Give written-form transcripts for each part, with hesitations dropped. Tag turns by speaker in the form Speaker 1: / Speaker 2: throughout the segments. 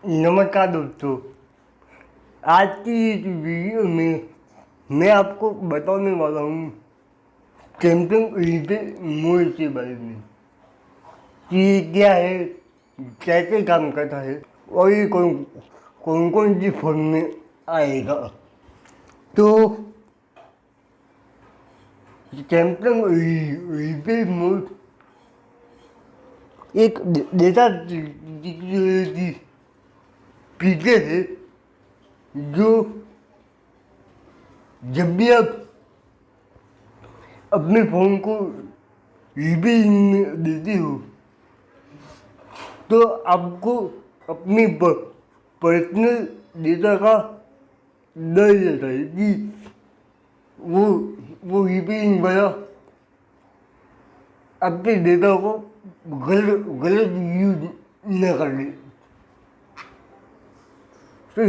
Speaker 1: नमस्कार दोस्तों। आज की इस वीडियो में मैं आपको बताने वाला हूँ सैमसंग मोड के बारे में कि ये क्या है, कैसे काम करता है और ये कौन कौन कौन सी फोन में आएगा। तो सैमसंग रिप्ले मोड एक डेटा सिक्योरिटी फीचर है जो जब भी आप अपने फ़ोन को रिपेयरिंग में देते हो तो आपको अपने पर्सनल डेटा का डर रहता है कि वो रिपेयरिंग वाला आपके डेटा को गलत यूज न कर ले। तो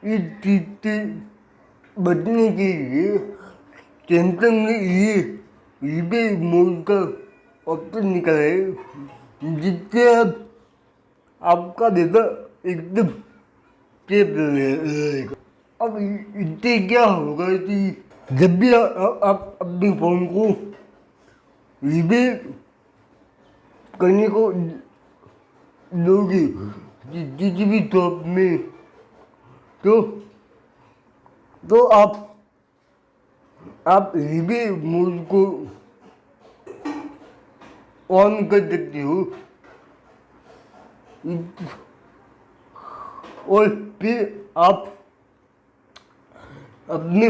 Speaker 1: इस चीज़ से बचने के लिए सैमसंग ने ये रिपेयर मोड का ऑप्शन निकाला है जिससे आपका डेटा एकदम सेफ रहेगा। अब इससे क्या होगा कि जब भी आप अपने फ़ोन को रिपेयर करने को लोगे किसी भी शॉप में तो आप रिपेयर मोड को ऑन कर सकते हो और फिर आप अपने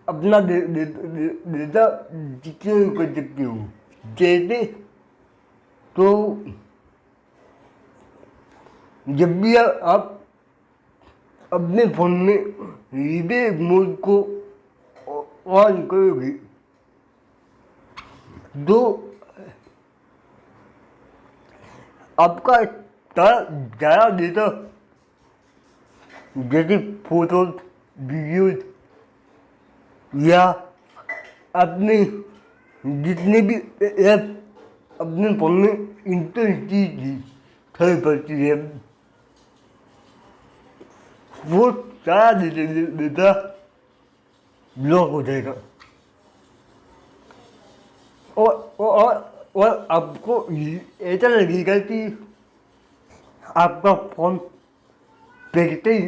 Speaker 1: अपना डेटा सिक्योर कर सकते हो। जैसे तो जब भी आप अपने फ़ोन में रिपेयर मोड को ऑन करोगे तो आपका सारा डेटा जैसे फोटोज, वीडियोज या अपने जितने भी ऐप अपने फ़ोन में इंस्टॉल की थी थर्ड पार्टी ऐप, वो सारा डेटा ब्लॉक हो जाएगा और आपको ऐसा लगेगा कि आपका फ़ोन पहले ही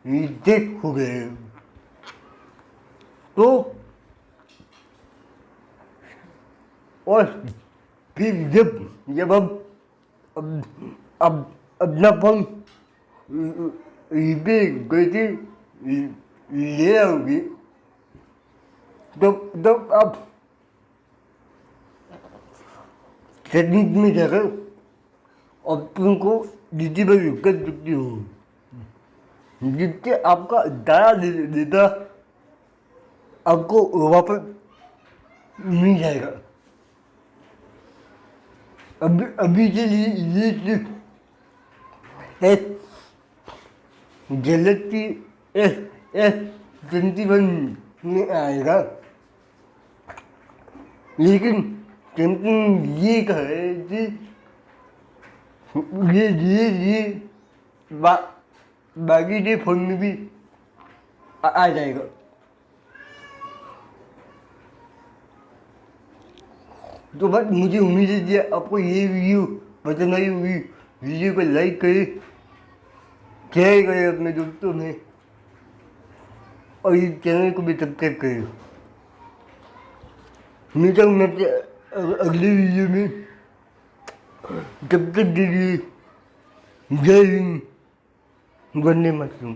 Speaker 1: रिजेक्ट हो गया है। तो और फिर जब अब अपना फ़ोन रिपेयर करके ले आओगे तब आप सेटिंग्स में जाकर ऑप्शन को डिसेबल कर सकते हो जिससे आपका सारा डेटा आपको वापस मिल जाएगा। अभी के लिए ये सिर्फ गैलेक्सी S21 में आएगा, लेकिन सैमसंग ये कहे कि ये बाकी के फोन में भी आ जाएगा। तो बस मुझे उम्मीद है कि आपको ये वीडियो पसंद आई होगी। वीडियो को लाइक करें, शेयर करें अपने दोस्तों में और इस चैनल को भी सब्सक्राइब करें। मिलता हूँ मैं अगले वीडियो में। तब तक के लिए जय हिंद, वंदे मातरम।